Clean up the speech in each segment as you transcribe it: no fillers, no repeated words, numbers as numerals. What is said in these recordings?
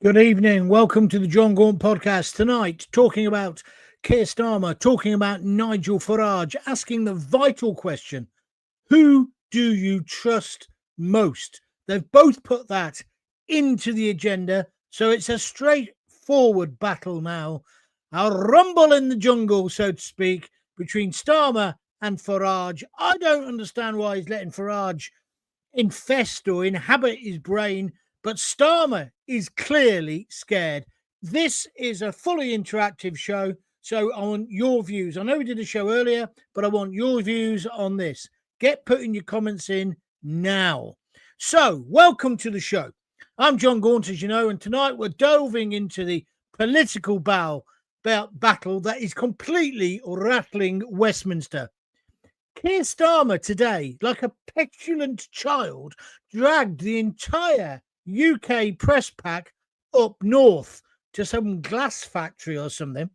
Good evening. Welcome to the John Gaunt podcast. Tonight, talking about Keir Starmer, talking about Nigel Farage, asking the vital question, who do you trust most? They've both put that into the agenda, so it's a straightforward battle now. A rumble in the jungle, so to speak, between Starmer and Farage. I don't understand why he's letting Farage infest or inhabit his brain, but Starmer is clearly scared. This is a fully interactive show, so I want your views. I know we did a show earlier, but I want your views on this. Get putting your comments in now. So, welcome to the show. I'm John Gaunt, as you know, and tonight we're delving into the political battle that is completely rattling Westminster. Keir Starmer today, like a petulant child, dragged the entire UK press pack up north to some glass factory or something,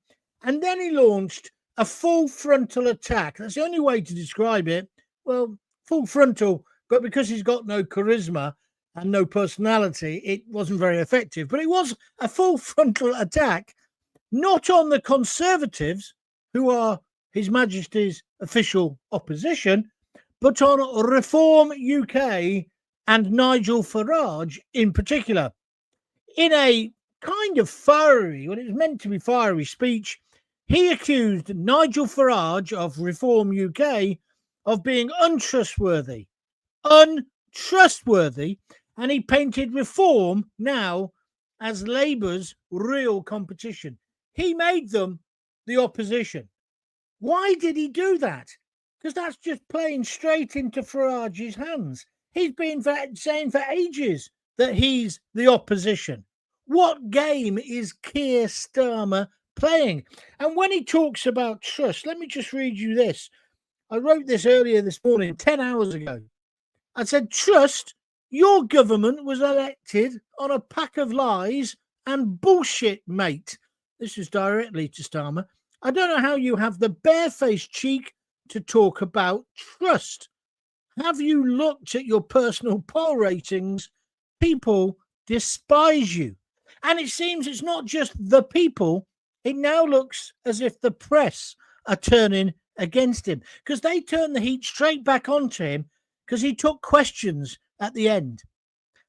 and then he launched a full frontal attack. That's the only way to describe it. Well, full frontal, but because he's got no charisma and no personality, it wasn't very effective. But it was a full frontal attack, not on the Conservatives, who are His Majesty's official opposition, but on Reform UK and Nigel Farage in particular. In a kind of fiery, when it was meant to be fiery speech, he accused Nigel Farage of Reform UK of being untrustworthy, and he painted Reform now as Labour's real competition. He made them the opposition. Why did he do that? Because that's just playing straight into Farage's hands. He's been saying for ages that he's the opposition. What game is Keir Starmer playing? And when he talks about trust, let me just read you this. I wrote this earlier this morning, 10 hours ago. I said, trust, your government was elected on a pack of lies and bullshit, mate. This is directly to Starmer. I don't know how you have the barefaced cheek to talk about trust. Have you looked at your personal poll ratings? People despise you. And it seems it's not just the people. It now looks as if the press are turning against him, because they turned the heat straight back onto him because he took questions at the end.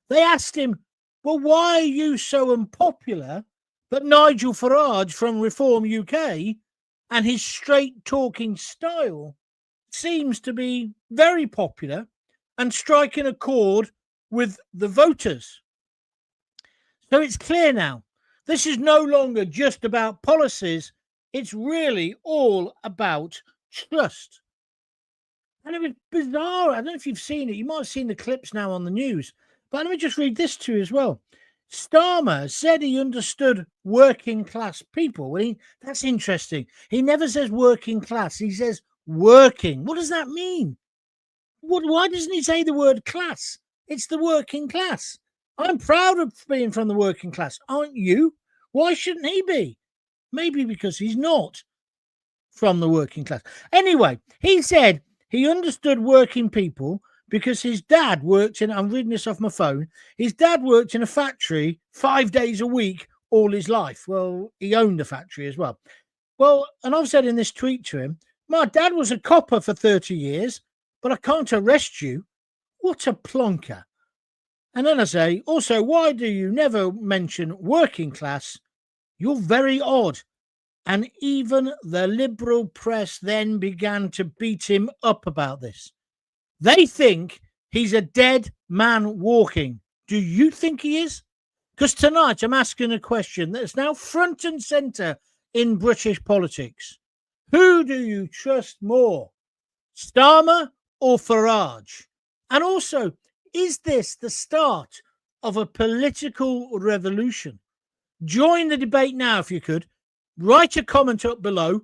They asked him, well, why are you so unpopular? But Nigel Farage from Reform UK and his straight-talking style seems to be very popular and striking a chord with the voters. So it's clear now, this is no longer just about policies, it's really all about trust. And it was bizarre. I don't know if you've seen it. You might have seen the clips now on the news. But let me just read this to you as well. Starmer said he understood working class people. Well, that's interesting. He never says working class. He says working. What does that mean? Why doesn't he say the word class? It's the working class. I'm proud of being from the working class. Aren't you? Why shouldn't he be? Maybe because he's not from the working class. Anyway, he said he understood working people because his dad worked in, I'm reading this off my phone, his dad worked in a factory 5 days a week all his life. Well, he owned a factory as well. Well, and I've said in this tweet to him, my dad was a copper for 30 years, but I can't arrest you. What a plonker. And then I say, also, why do you never mention working class? You're very odd. And even the liberal press then began to beat him up about this. They think he's a dead man walking. Do you think he is? Because tonight I'm asking a question that's now front and centre in British politics. Who do you trust more, Starmer or Farage? And also, is this the start of a political revolution? Join the debate now if you could. Write a comment up below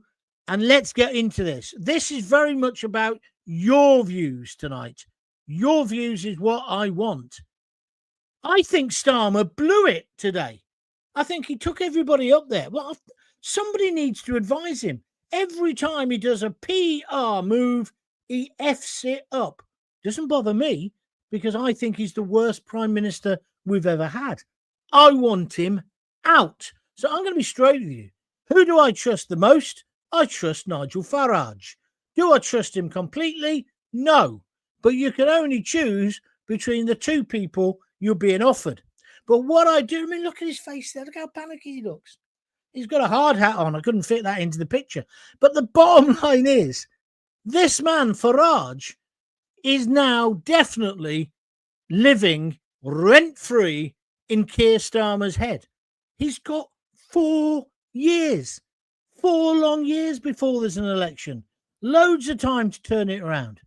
and let's get into this. This is very much about your views tonight. Your views is what I want. I think Starmer blew it today. I think he took everybody up there. Well, somebody needs to advise him. Every time he does a PR move, he F's it up. Doesn't bother me because I think he's the worst prime minister we've ever had. I want him out. So I'm going to be straight with you. Who do I trust the most? I trust Nigel Farage. Do I trust him completely? No. But you can only choose between the two people you're being offered. But what I do, I mean, look at his face there. Look how panicky he looks. He's got a hard hat on. I couldn't fit that into the picture. But the bottom line is, this man, Farage, is now definitely living rent-free in Keir Starmer's head. He's got 4 years, 4 long years before there's an election. Loads of time to turn it around.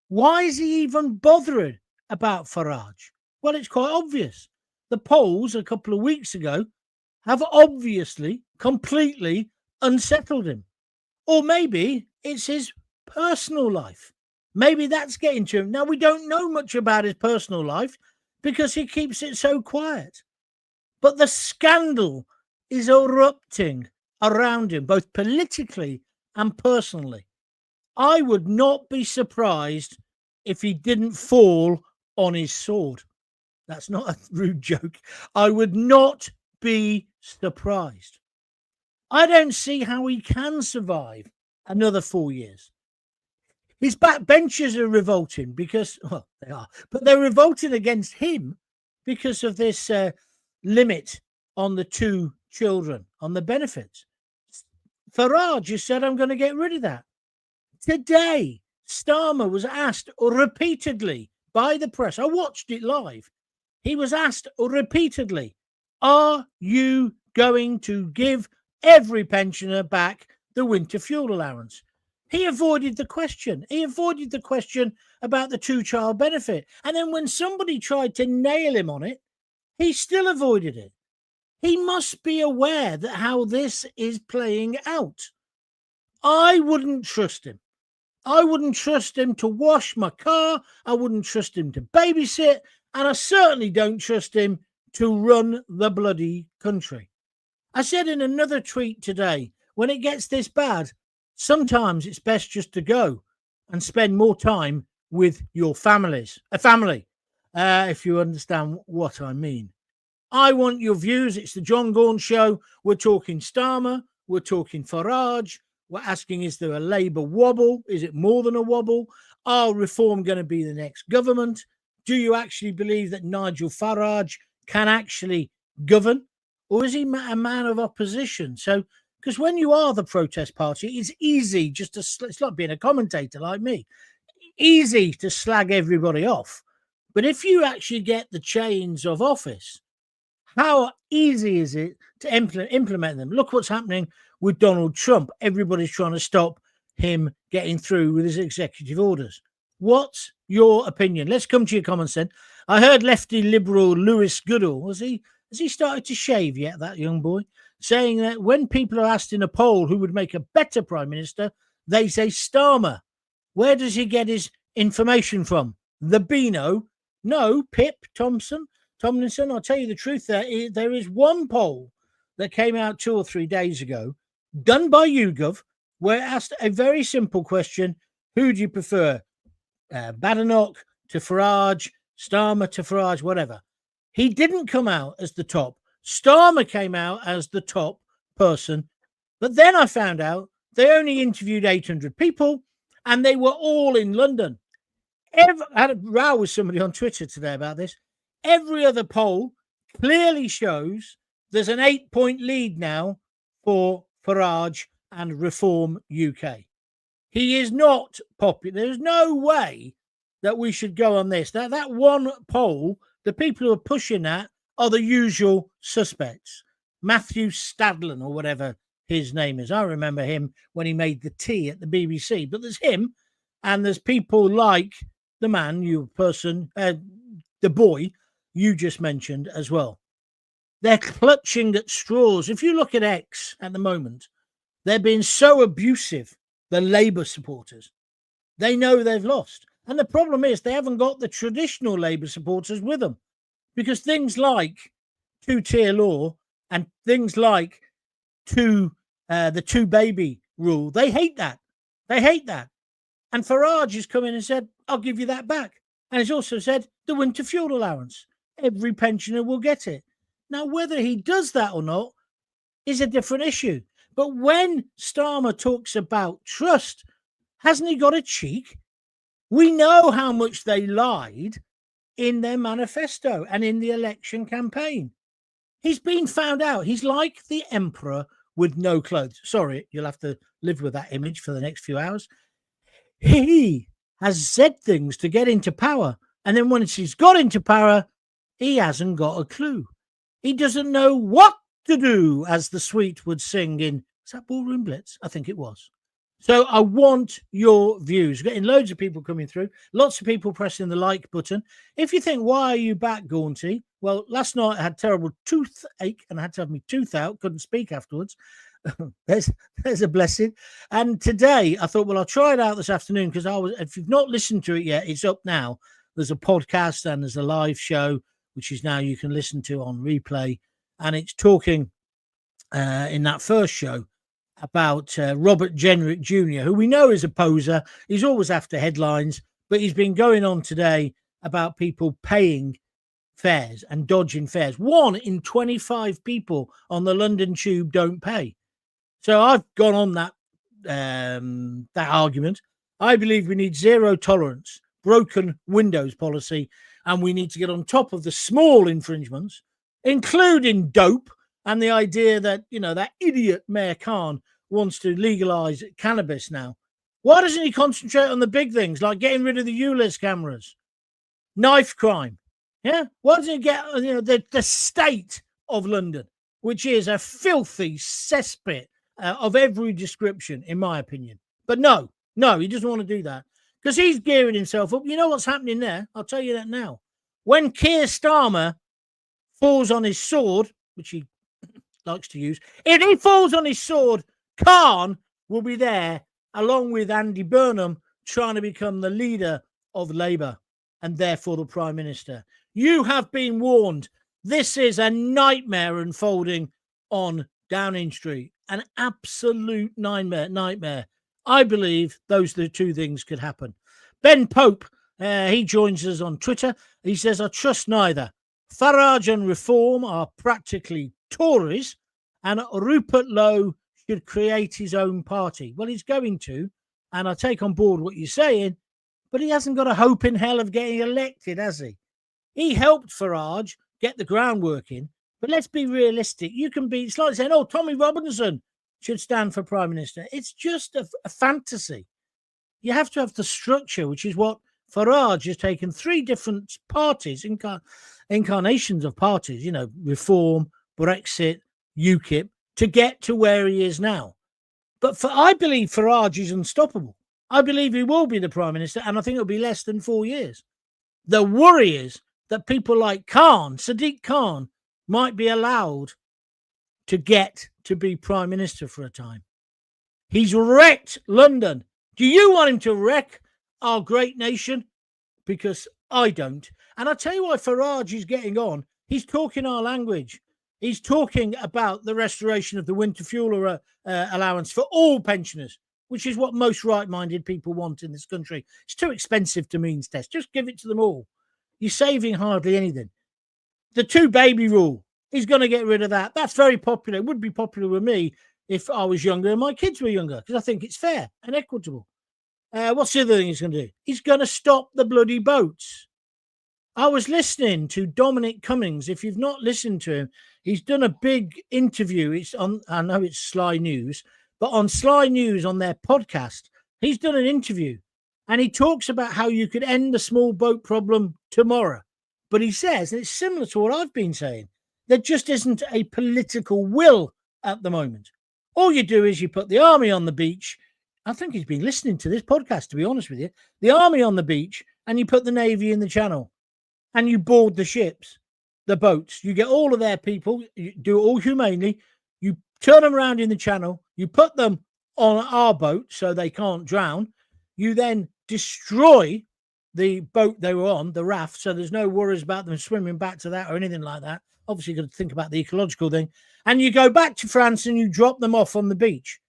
Why is he even bothering about Farage? Well, it's quite obvious. The polls a couple of weeks ago have obviously completely unsettled him. Or maybe it's his personal life. Maybe that's getting to him. Now, we don't know much about his personal life because he keeps it so quiet. But the scandal is erupting around him, both politically and personally. I would not be surprised if he didn't fall on his sword. That's not a rude joke. I would not be surprised. I don't see how he can survive another 4 years. His backbenchers are revolting because, well, they are, but they're revolting against him because of this limit on the 2 children, on the benefits. Farage has said, I'm going to get rid of that. Today, Starmer was asked repeatedly by the press. I watched it live. He was asked repeatedly, are you going to give every pensioner back the winter fuel allowance? He avoided the question. He avoided the question about the 2-child benefit. And then when somebody tried to nail him on it, he still avoided it. He must be aware that how this is playing out. I wouldn't trust him. I wouldn't trust him to wash my car. I wouldn't trust him to babysit. And I certainly don't trust him to run the bloody country. I said in another tweet today, when it gets this bad, sometimes it's best just to go and spend more time with your family, if you understand what I mean. I want your views. It's the John Gaunt Show. We're talking Starmer. We're talking Farage. We're asking, is there a Labour wobble? Is it more than a wobble? Are Reform going to be the next government? Do you actually believe that Nigel Farage can actually govern? Or is he a man of opposition? So, because when you are the protest party, it's easy just to, it's like being a commentator like me, easy to slag everybody off. But if you actually get the chains of office, how easy is it to implement them? Look what's happening with Donald Trump. Everybody's trying to stop him getting through with his executive orders. What's your opinion? Let's come to your comments then. I heard lefty liberal Lewis Goodall, has he started to shave yet, that young boy? Saying that when people are asked in a poll who would make a better prime minister, they say Starmer. Where does he get his information from? The Beano? No, Pip Tomlinson, I'll tell you the truth, there is one poll that came out 2 or 3 days ago, done by YouGov, where it asked a very simple question: who do you prefer? Badenoch to Farage, Starmer to Farage, whatever. He didn't come out as the top. Starmer came out as the top person. But then I found out they only interviewed 800 people and they were all in London. I had a row with somebody on Twitter today about this. Every other poll clearly shows there's an 8-point lead now for Farage and Reform UK. He is not popular. There's no way that we should go on this. That one poll, the people who are pushing that are the usual suspects. Matthew Stadlen or whatever his name is. I remember him when he made the tea at the BBC. But there's him and there's people like the man, the boy you just mentioned as well. They're clutching at straws. If you look at X at the moment, they're being so abusive, the Labour supporters. They know they've lost. And the problem is they haven't got the traditional Labour supporters with them, because things like 2-tier law and things like the 2-baby rule, they hate that. They hate that. And Farage has come in and said, I'll give you that back. And he's also said the winter fuel allowance. Every pensioner will get it. Now, whether he does that or not is a different issue. But when Starmer talks about trust, hasn't he got a cheek? We know how much they lied in their manifesto and in the election campaign. He's been found out. He's like the emperor with no clothes. Sorry, you'll have to live with that image for the next few hours. He has said things to get into power. And then once he's got into power, he hasn't got a clue. He doesn't know what to do, as the Sweet would sing in, is that Ballroom Blitz? I think it was. So I want your views. Getting loads of people coming through, lots of people pressing the like button. If you think, why are you back, Gaunty? Well, last night I had terrible toothache and I had to have my tooth out. Couldn't speak afterwards. there's a blessing. And today I thought, well, I'll try it out this afternoon because if you've not listened to it yet, it's up now. There's a podcast and there's a live show, which is now you can listen to on replay. And it's talking in that first show about Robert Jenrick Jr., who we know is a poser. He's always after headlines, but he's been going on today about people paying fares and dodging fares. 1 in 25 people on the London Tube don't pay. So I've gone on that argument. I believe we need zero tolerance, broken windows policy, and we need to get on top of the small infringements, including dope. And the idea that, that idiot Mayor Khan wants to legalize cannabis now. Why doesn't he concentrate on the big things, like getting rid of the ULEZ cameras, knife crime? Yeah. Why doesn't he get, the state of London, which is a filthy cesspit of every description, in my opinion. But no, he doesn't want to do that because he's gearing himself up. You know what's happening there? I'll tell you that now. When Keir Starmer falls on his sword, which he likes to use, if he falls on his sword, Khan will be there along with Andy Burnham trying to become the leader of Labour and therefore the Prime Minister. You have been warned. This is a nightmare unfolding on Downing Street. An absolute nightmare. I believe those the two things could happen. Ben Pope, he joins us on Twitter. He says, I trust neither. Farage and Reform are practically Tories, and Rupert Lowe should create his own party. Well, he's going to, and I take on board what you're saying, but he hasn't got a hope in hell of getting elected, has he? He helped Farage get the groundwork in, but let's be realistic. It's like saying, Tommy Robinson should stand for Prime Minister. It's just a fantasy. You have to have the structure, which is what Farage has taken 3 different parties, incarnations of parties, Reform, Brexit, UKIP, to get to where he is now. But I believe Farage is unstoppable. I believe he will be the Prime Minister, and I think it'll be less than 4 years. The worry is that people like Sadiq Khan, might be allowed to get to be Prime Minister for a time. He's wrecked London. Do you want him to wreck our great nation? Because I don't. And I'll tell you why Farage is getting on. He's talking our language. He's talking about the restoration of the winter fuel allowance for all pensioners, which is what most right-minded people want in this country. It's too expensive to means test. Just give it to them all. You're saving hardly anything. The 2-baby rule, he's going to get rid of that. That's very popular. It would be popular with me if I was younger and my kids were younger, because I think it's fair and equitable. What's the other thing he's going to do? He's going to stop the bloody boats. I was listening to Dominic Cummings. If you've not listened to him, he's done a big interview. I know it's Sly News, but on Sly News, on their podcast, he's done an interview and he talks about how you could end the small boat problem tomorrow. But he says, and it's similar to what I've been saying, there just isn't a political will at the moment. All you do is you put the army on the beach. I think he's been listening to this podcast, to be honest with you. The army on the beach, and you put the navy in the channel, and you board the ships, the boats. You get all of their people, you do it all humanely. You turn them around in the channel. You put them on our boat so they can't drown. You then destroy the boat they were on, the raft, so there's no worries about them swimming back to that or anything like that. Obviously, you've got to think about the ecological thing. And you go back to France and you drop them off on the beach.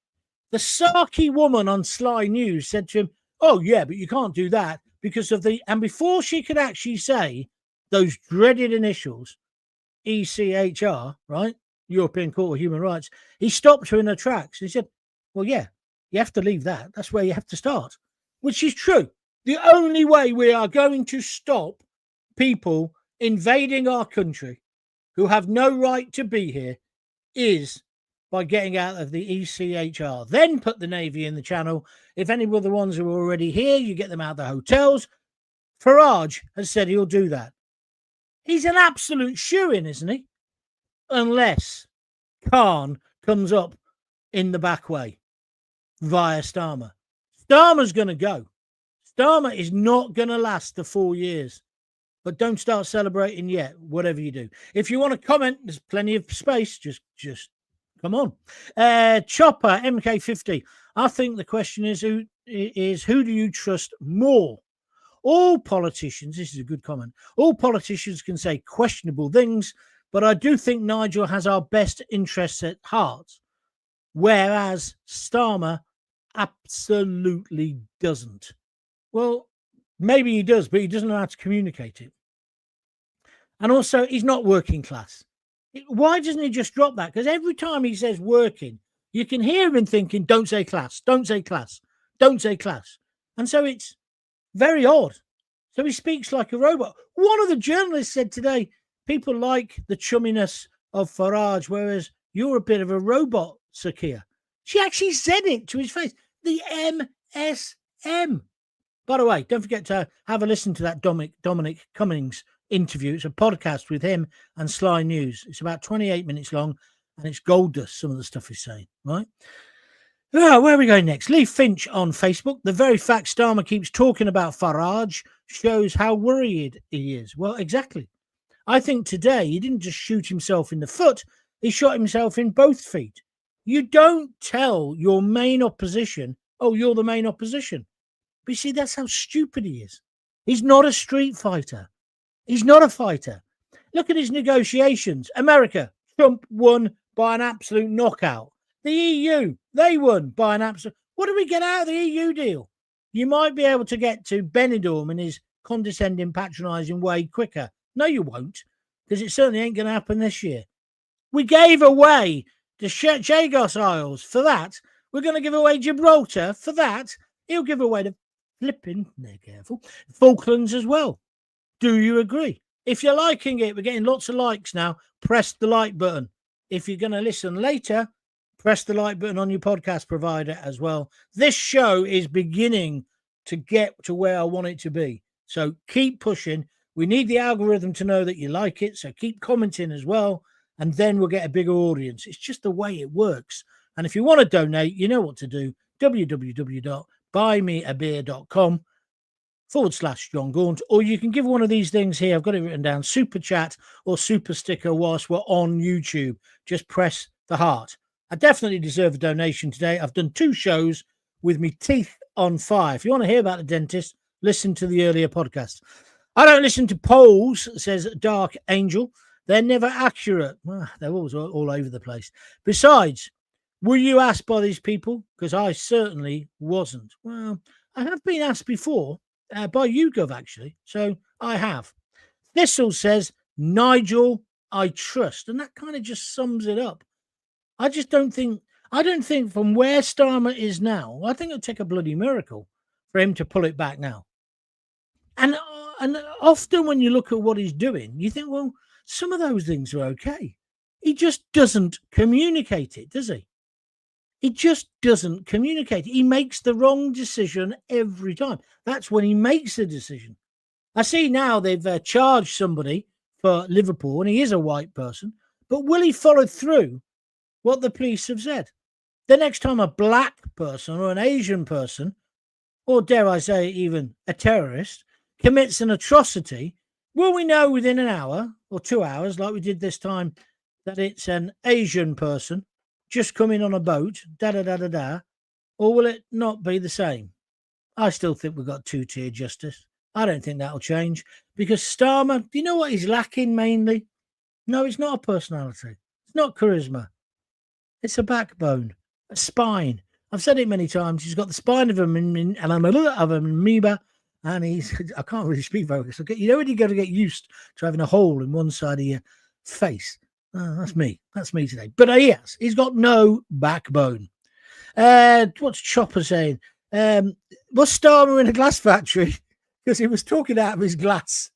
The sarky woman on Sly News said to him, oh, yeah, but you can't do that because of the... And before she could actually say those dreaded initials, ECHR, right, European Court of Human Rights, he stopped her in her tracks. He said, well, yeah, you have to leave that. That's where you have to start, which is true. The only way we are going to stop people invading our country who have no right to be here is by getting out of the ECHR. Then put the Navy in the channel. If any of the ones who are already here, you get them out of the hotels. Farage has said he'll do that. He's an absolute shoo-in, isn't he? Unless Khan comes up in the back way via Starmer. Starmer's going to go. Starmer is not going to last the 4 years. But don't start celebrating yet, whatever you do. If you want to comment, there's plenty of space. Just come on. Chopper, MK50. I think the question is who do you trust more? All politicians, this is a good comment, all politicians can say questionable things, but I do think Nigel has our best interests at heart, whereas Starmer absolutely doesn't. Well, maybe he does, but he doesn't know how to communicate it. And also, he's not working class. Why doesn't he just drop that? Because every time he says working, you can hear him thinking, don't say class, don't say class, don't say class. And so it's very odd. So he speaks like a robot. One of the journalists said today, people like the chumminess of Farage, whereas you're a bit of a robot, Sir Keir. She actually said it to his face. The MSM. By the way, don't forget to have a listen to that Dominic Cummings interview. It's a podcast with him and Sly News. It's about 28 minutes long, and it's gold dust, some of the stuff he's saying, right? Where are we going next? Lee Finch on Facebook. The very fact Starmer keeps talking about Farage shows how worried he is. Well, exactly. I think today he didn't just shoot himself in the foot, he shot himself in both feet. You don't tell your main opposition, oh, you're the main opposition. But you see, that's how stupid he is. He's not a street fighter. He's not a fighter. Look at his negotiations. America, Trump won by an absolute knockout. The EU, they won by an absolute... What do we get out of the EU deal? You might be able to get to Benidorm in his condescending, patronising way quicker. No, you won't, because it certainly ain't going to happen this year. We gave away the Chagos Isles for that. We're going to give away Gibraltar for that. He'll give away the flipping, they're careful, Falklands as well. Do you agree? If you're liking it, we're getting lots of likes now. Press the like button. If you're going to listen later, press the like button on your podcast provider as well. This show is beginning to get to where I want it to be. So keep pushing. We need the algorithm to know that you like it. So keep commenting as well. And then we'll get a bigger audience. It's just the way it works. And if you want to donate, you know what to do. www.buymeabeer.com/John Gaunt, or you can give one of these things here. I've got it written down, super chat or super sticker whilst we're on YouTube. Just press the heart. I definitely deserve a donation today. I've done 2 shows with me teeth on fire. If you want to hear about the dentist, listen to the earlier podcast. I don't listen to polls, says Dark Angel. They're never accurate. Well, they're always all over the place. Besides, were you asked by these people? Because I certainly wasn't. Well, I have been asked before by YouGov, actually. So I have. Thistle says, Nigel, I trust. And that kind of just sums it up. I don't think from where Starmer is now, I think it'll take a bloody miracle for him to pull it back now. And often when you look at what he's doing, you think, well, some of those things are okay. He just doesn't communicate it, does he? He just doesn't communicate. He makes the wrong decision every time. That's when he makes a decision. I see now they've charged somebody for Liverpool, and he is a white person, but will he follow through what the police have said? The next time a black person or an Asian person, or dare I say even a terrorist, commits an atrocity, will we know within an hour or 2 hours, like we did this time, that it's an Asian person just coming on a boat, or will it not be the same? I still think we've got 2-tier justice. I don't think that'll change, because Starmer, do you know what he's lacking mainly? No, it's not a personality. It's not charisma. It's a backbone, a spine. I've said it many times. He's got the spine of an amoeba, and I can't really speak very well. So you know when you got to get used to having a hole in one side of face. That's me. That's me today. But he's got no backbone. What's Chopper saying? Was Starmer in a glass factory? Because he was talking out of his glass.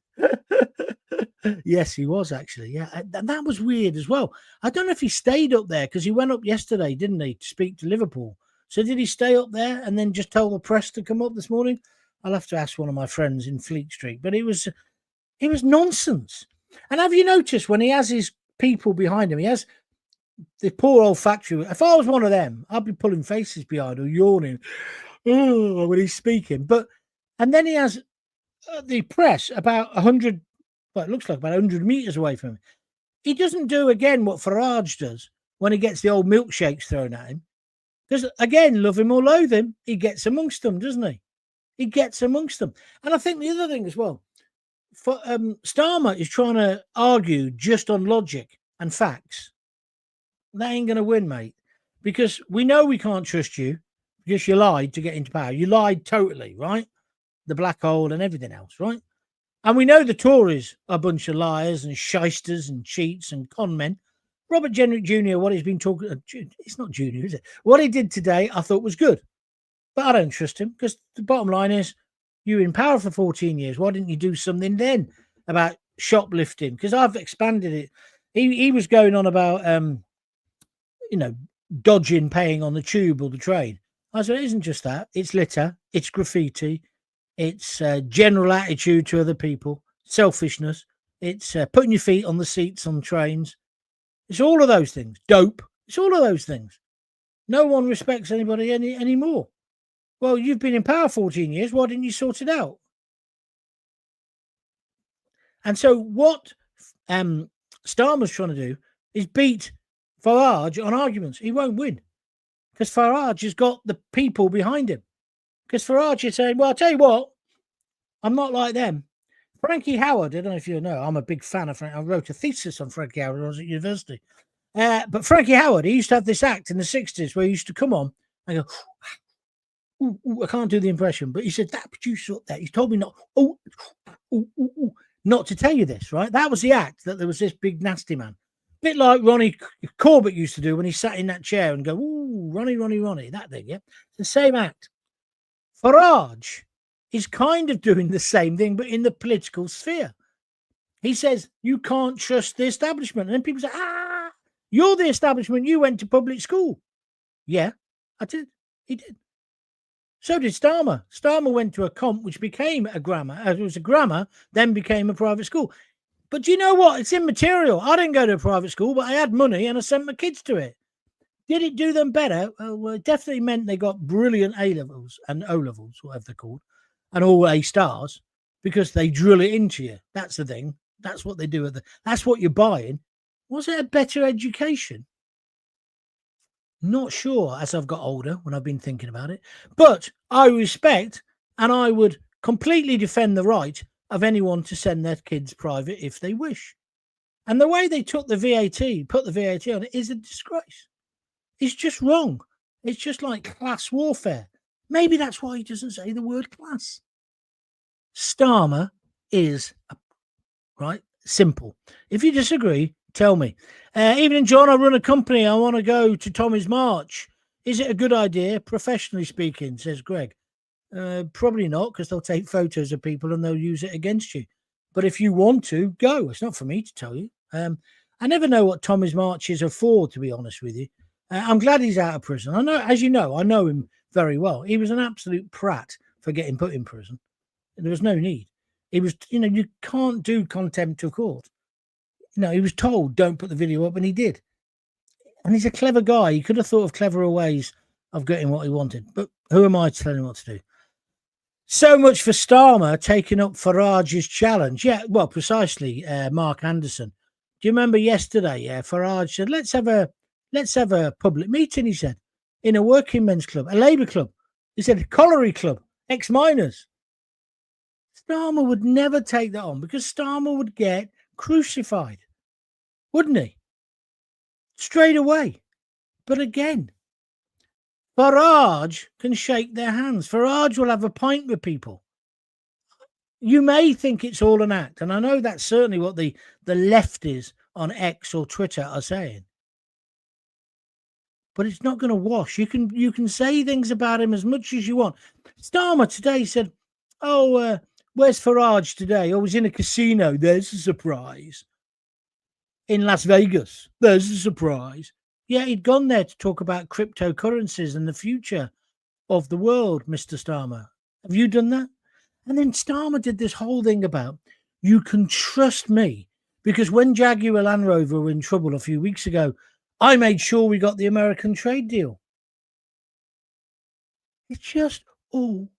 Yes, he was actually. Yeah, and that was weird as well. I don't know if he stayed up there because he went up yesterday, didn't he, to speak to Liverpool. So did he stay up there and then just tell the press to come up this morning? I'll have to ask one of my friends in Fleet Street. But it was nonsense. And have you noticed when he has his people behind him, he has the poor old factory. If I was one of them, I'd be pulling faces behind or yawning when he's speaking. And then he has the press about 100, well, it looks like about 100 meters away from him. He doesn't do again what Farage does when he gets the old milkshakes thrown at him. Because again, love him or loathe him, he gets amongst them, doesn't he? He gets amongst them. And I think the other thing as well, Starmer is trying to argue just on logic and facts. That ain't going to win, mate. Because we know we can't trust you because you lied to get into power. You lied totally, right? The black hole and everything else, right? And we know the Tories are a bunch of liars and shysters and cheats and con men. Robert Jenrick Jr., what he's been talking, it's not Junior, is it? What he did today, I thought was good. But I don't trust him because the bottom line is, you were in power for 14 years. Why didn't you do something then about shoplifting? Because I've expanded it. He was going on about, dodging paying on the tube or the train. I said, it isn't just that. It's litter. It's graffiti. It's general attitude to other people. Selfishness. It's putting your feet on the seats on trains. It's all of those things. Dope. It's all of those things. No one respects anybody anymore. Well, you've been in power 14 years. Why didn't you sort it out? And so what Starmer's trying to do is beat Farage on arguments. He won't win because Farage has got the people behind him. Because Farage is saying, well, I'll tell you what, I'm not like them. Frankie Howard, I don't know if you know, I'm a big fan of Frankie. I wrote a thesis on Frankie Howard when I was at university. But Frankie Howard, he used to have this act in the 60s where he used to come on and go, ooh, I can't do the impression, but he said, that producer up there, he's told me not to tell you this, right? That was the act, that there was this big nasty man. A bit like Ronnie Corbett used to do when he sat in that chair and go, ooh, Ronnie, that thing, yeah? It's the same act. Farage is kind of doing the same thing, but in the political sphere. He says, you can't trust the establishment. And then people say, you're the establishment. You went to public school. Yeah, I did. He did. So did Starmer. Starmer went to a comp which became a grammar. It was a grammar, then became a private school. But do you know what? It's immaterial. I didn't go to a private school, but I had money and I sent my kids to it. Did it do them better? Well, it definitely meant they got brilliant A-levels and O-levels, whatever they're called, and all A stars because they drill it into you. That's the thing. That's what they do. That's what you're buying. Was it a better education? Not sure as I've got older when I've been thinking about it. But I respect and I would completely defend the right of anyone to send their kids private if they wish. And the way they took the VAT, put the VAT on it, is a disgrace. It's just wrong. It's just like class warfare. Maybe that's why he doesn't say the word class. Starmer is right. Simple. If you disagree, tell me. Evening, John. I run a company. I want to go to Tommy's March. Is it a good idea, professionally speaking, says Greg? Probably not, because they'll take photos of people and they'll use it against you. But if you want to, go. It's not for me to tell you. I never know what Tommy's marches are for, to be honest with you. I'm glad he's out of prison. I know, as you know, I know him very well. He was an absolute prat for getting put in prison. There was no need. He was, you can't do contempt of court. He was told, don't put the video up, and he did. And he's a clever guy. He could have thought of cleverer ways of getting what he wanted. But who am I to tell him what to do? So much for Starmer taking up Farage's challenge. Yeah, well, precisely, Mark Anderson. Do you remember yesterday? Farage said, let's have a public meeting, he said, in a working men's club, a Labour club. He said, a colliery club, ex-miners. Starmer would never take that on because Starmer would get crucified, wouldn't he? Straight away. But again, Farage can shake their hands. Farage will have a pint with people. You may think it's all an act, and I know that's certainly what the left is on X or Twitter are saying. But it's not going to wash. You can say things about him as much as you want. Starmer today said, "Oh, where's Farage today? Oh, he's in a casino. There's a surprise. In Las Vegas. There's a surprise." Yeah, he'd gone there to talk about cryptocurrencies and the future of the world, Mr. Starmer. Have you done that? And then Starmer did this whole thing about, you can trust me, because when Jaguar Land Rover were in trouble a few weeks ago, I made sure we got the American trade deal. It's just all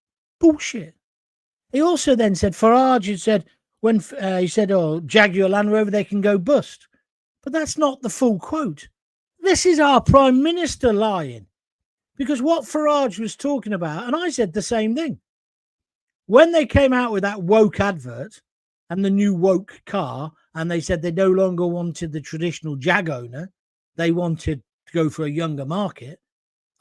bullshit. He also then said, Farage had said, when he said, oh, Jaguar Land Rover, they can go bust. But that's not the full quote. This is our Prime Minister lying. Because what Farage was talking about, and I said the same thing, when they came out with that woke advert and the new woke car, and they said they no longer wanted the traditional Jag owner, they wanted to go for a younger market,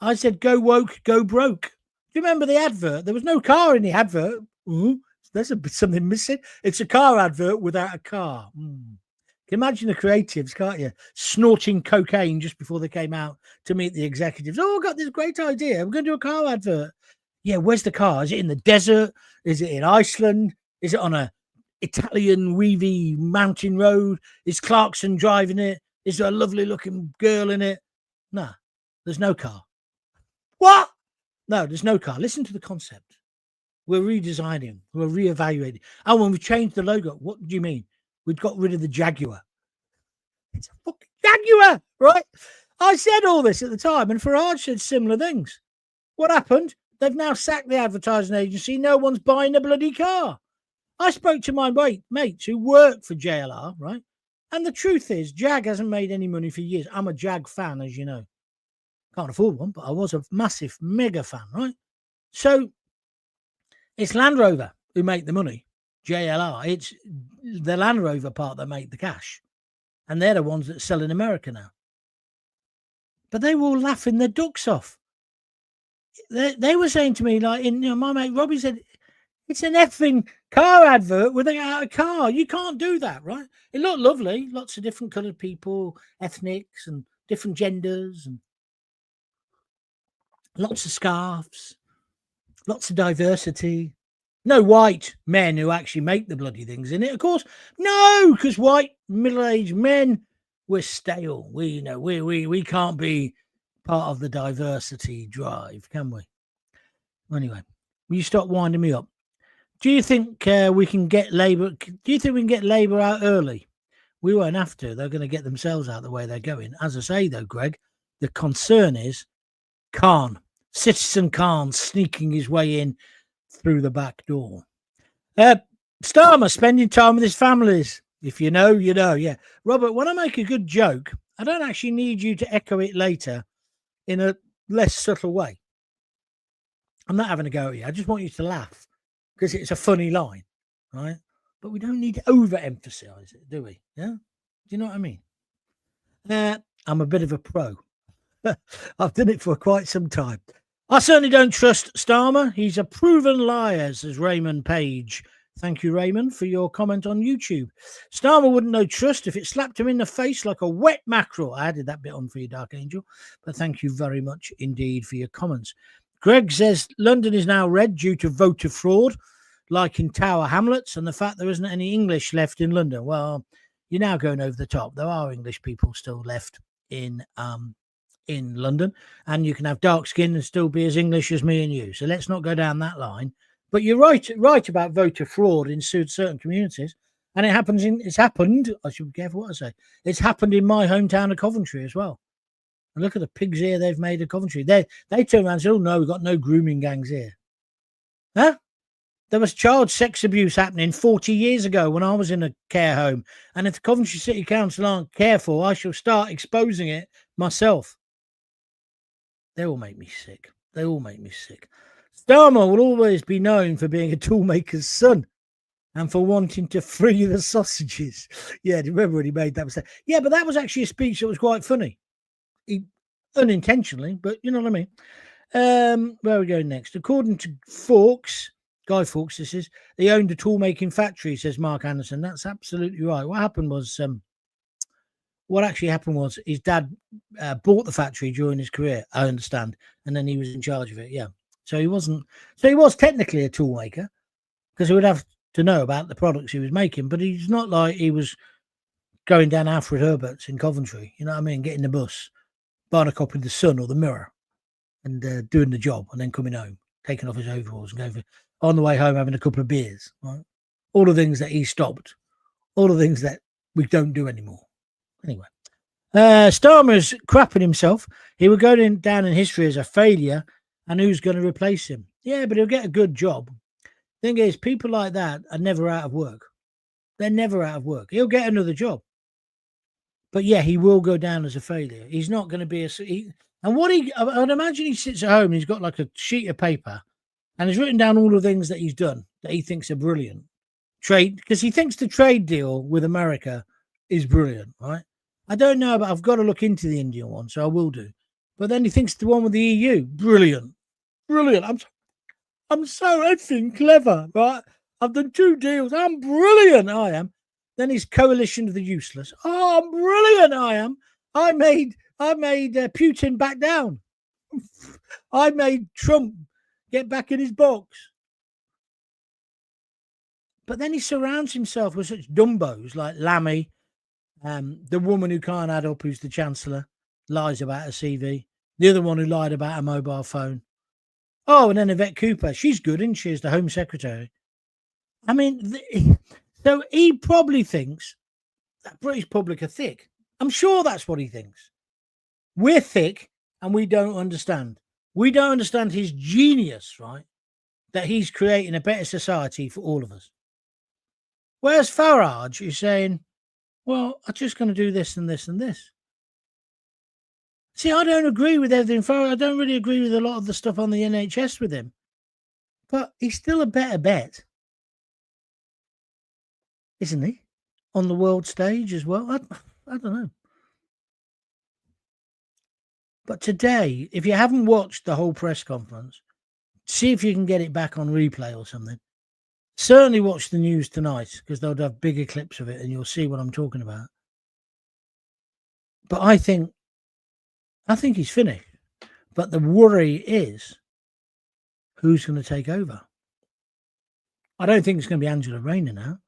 I said, go woke, go broke. Do you remember the advert? There was no car in the advert. Ooh, there's something missing. It's a car advert without a car. Can you imagine the creatives, can't you? Snorting cocaine just before they came out to meet the executives. Oh, I've got this great idea. We're going to do a car advert. Yeah, where's the car? Is it in the desert? Is it in Iceland? Is it on a Italian weavy mountain road? Is Clarkson driving it? Is there a lovely looking girl in it? No, there's no car. What? No, there's no car. Listen to the concept. We're redesigning. We're reevaluating. Oh, when we changed the logo, what do you mean? We've got rid of the Jaguar. It's a fucking Jaguar, right? I said all this at the time, and Farage said similar things. What happened? They've now sacked the advertising agency. No one's buying a bloody car. I spoke to my mates who work for JLR, right? And the truth is, Jag hasn't made any money for years. I'm a Jag fan, as you know. Can't afford one, but I was a massive, mega fan, right? So it's Land Rover who make the money. JLR. It's the Land Rover part that make the cash. And they're the ones that sell in America now. But they were all laughing their ducks off. They were saying to me, like, my mate Robbie said, it's an effing car advert without a car. You can't do that, right? It looked lovely. Lots of different coloured people, ethnics and different genders and lots of scarves, lots of diversity. No white men who actually make the bloody things in it, of course. No, because white middle-aged men, we're stale. We can't be part of the diversity drive, can we? Anyway, will you stop winding me up? Do you think we can get Labour? Do you think we can get Labour out early? We won't have to. They're going to get themselves out the way they're going. As I say, though, Greg, the concern is Citizen Khan sneaking his way in through the back door. Starmer spending time with his families. If you know, you know. Yeah. Robert, when I make a good joke, I don't actually need you to echo it later in a less subtle way. I'm not having a go at you. I just want you to laugh because it's a funny line, right? But we don't need to overemphasize it, do we? Yeah? Do you know what I mean? I'm a bit of a pro. I've done it for quite some time. I certainly don't trust Starmer. He's a proven liar, says Raymond Page. Thank you, Raymond, for your comment on YouTube. Starmer wouldn't know trust if it slapped him in the face like a wet mackerel. I added that bit on for you, Dark Angel. But thank you very much indeed for your comments. Greg says London is now red due to voter fraud, like in Tower Hamlets, and the fact there isn't any English left in London. Well, you're now going over the top. There are English people still left in London, and you can have dark skin and still be as English as me and you. So let's not go down that line. But you're right about voter fraud in certain communities, and it's happened. I should be careful what I say. It's happened in my hometown of Coventry as well. And look at the pig's ear they've made of Coventry. They turn around and say, "Oh no, we've got no grooming gangs here." Huh? There was child sex abuse happening 40 years ago when I was in a care home, and if the Coventry City Council aren't careful, I shall start exposing it myself. They all make me sick. Starmer will always be known for being a toolmaker's son and for wanting to free the sausages. Yeah, do you remember when he made that mistake? Yeah, but that was actually a speech that was quite funny. Unintentionally, but you know what I mean. Where are we going next? According to Guy Fawkes, this is, he owned a tool-making factory, says Mark Anderson. That's absolutely right. What happened was what actually happened was his dad bought the factory during his career, I understand, and then he was in charge of it. Yeah. So he wasn't. So he was technically a tool maker because he would have to know about the products he was making, but he's not like he was going down Alfred Herbert's in Coventry. You know what I mean? Getting the bus, buying a copy of the Sun or the Mirror, and doing the job, and then coming home, taking off his overalls and going on the way home having a couple of beers. Right? All the things that he stopped, all the things that we don't do anymore. Anyway, Starmer's crapping himself. He would go down in history as a failure, and who's going to replace him? Yeah, but he'll get a good job. Thing is, people like that are never out of work. They're never out of work. He'll get another job. But yeah, he will go down as a failure. He's not going to be I'd imagine he sits at home and he's got like a sheet of paper and he's written down all the things that he's done that he thinks are brilliant. Trade, because he thinks the trade deal with America is brilliant, right? I don't know, but I've got to look into the Indian one, so I will do. But then he thinks the one with the EU, brilliant. I'm so effing clever, right? I've done 2 deals. I'm brilliant, I am. Then his coalition of the useless. Oh, I'm brilliant, I am. I made Putin back down. I made Trump get back in his box. But then he surrounds himself with such dumbos like Lammy, the woman who can't add up, who's the Chancellor, lies about her CV. The other one who lied about her mobile phone. Oh, and then Yvette Cooper. She's good, isn't she, as the Home Secretary? I mean, so he probably thinks that British public are thick. I'm sure that's what he thinks. We're thick and we don't understand. We don't understand his genius, right? That he's creating a better society for all of us. Whereas Farage is saying, well, I'm just going to do this and this and this. See, I don't agree with everything. Farage, I don't really agree with a lot of the stuff on the NHS with him. But he's still a better bet, isn't he? On the world stage as well. I don't know. But today, if you haven't watched the whole press conference, see if you can get it back on replay or something. Certainly watch the news tonight because they'll have bigger clips of it and you'll see what I'm talking about. But I think he's finished. But the worry is who's going to take over. I don't think it's going to be Angela Rayner now,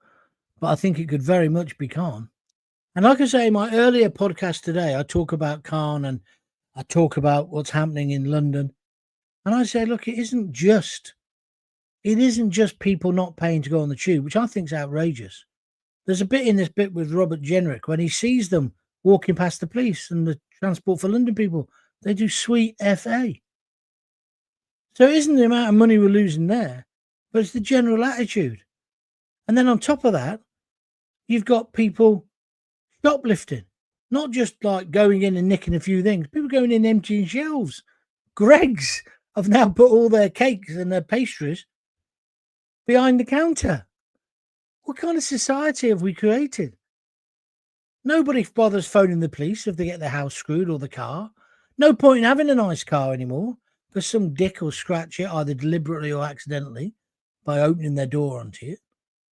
but I think it could very much be Khan. And like I say, in my earlier podcast today, I talk about Khan and I talk about what's happening in London. And I say, look, it isn't just people not paying to go on the tube, which I think is outrageous. There's a bit in this bit with Robert Jenrick when he sees them walking past the police and the Transport for London people. They do sweet FA. So it isn't the amount of money we're losing there, but it's the general attitude. And then on top of that, you've got people shoplifting, not just like going in and nicking a few things. People going in emptying shelves. Greggs have now put all their cakes and their pastries behind the counter. What kind of society have we created? Nobody bothers phoning the police if they get their house screwed or the car. No point in having a nice car anymore because some dick will scratch it either deliberately or accidentally by opening their door onto it.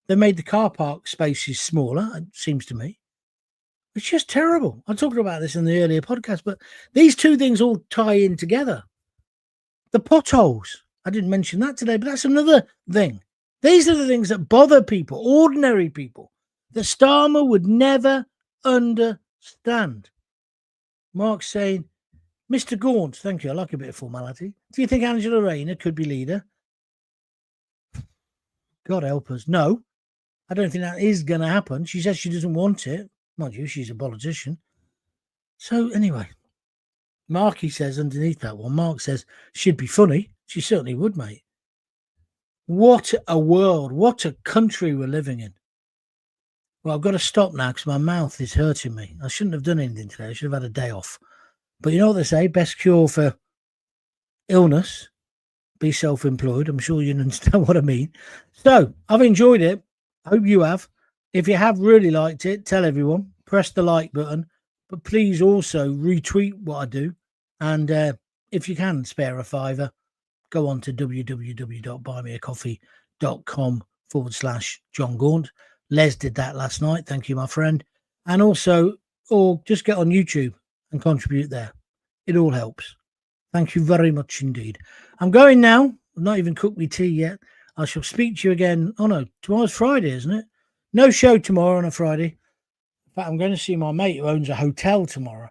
They made the car park spaces smaller, it seems to me. It's just terrible. I talked about this in the earlier podcast, but these two things all tie in together. The potholes. I didn't mention that today, but that's another thing. These are the things that bother people, ordinary people, that Starmer would never understand. Mark's saying, Mr. Gaunt, thank you. I like a bit of formality. Do you think Angela Rayner could be leader? God help us. No, I don't think that is going to happen. She says she doesn't want it. Mind you, she's a politician. So anyway, Marky says underneath that one, Mark says she'd be funny. She certainly would, mate. What a world. What a country we're living in. Well, I've got to stop now because my mouth is hurting me. I shouldn't have done anything today. I should have had a day off. But you know what they say? Best cure for illness, be self-employed. I'm sure you understand what I mean. So I've enjoyed it. I hope you have. If you have really liked it, tell everyone. Press the like button. But please also retweet what I do. And if you can spare a £5, go on to www.buymeacoffee.com/John Gaunt. Les did that last night. Thank you, my friend. And also or just get on YouTube and contribute there. It all helps. Thank you very much indeed. I'm going now. I've not even cooked my tea yet. I shall speak to you again. Oh no, tomorrow's Friday, isn't it? No show tomorrow on a Friday. In fact, I'm going to see my mate who owns a hotel tomorrow.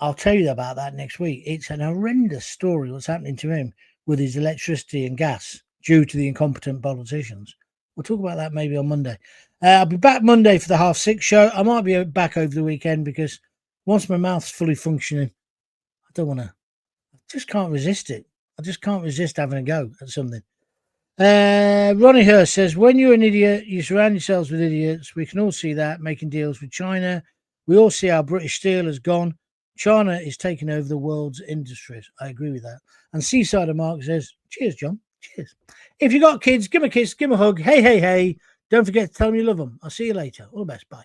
I'll tell you about that next week. It's an horrendous story what's happening to him with his electricity and gas due to the incompetent politicians. We'll talk about that maybe on Monday. I'll be back Monday for the 6:30 show. I might be back over the weekend because once my mouth's fully functioning, I don't want to. I just can't resist it. I just can't resist having a go at something. Ronnie Hurst says, when you're an idiot, you surround yourselves with idiots. We can all see that, making deals with China. We all see how British steel has gone. China is taking over the world's industries. I agree with that. And Seasider Mark says, cheers, John. Cheers. If you got kids, give them a kiss, give them a hug. Hey, hey, hey. Don't forget to tell them you love them. I'll see you later. All the best. Bye.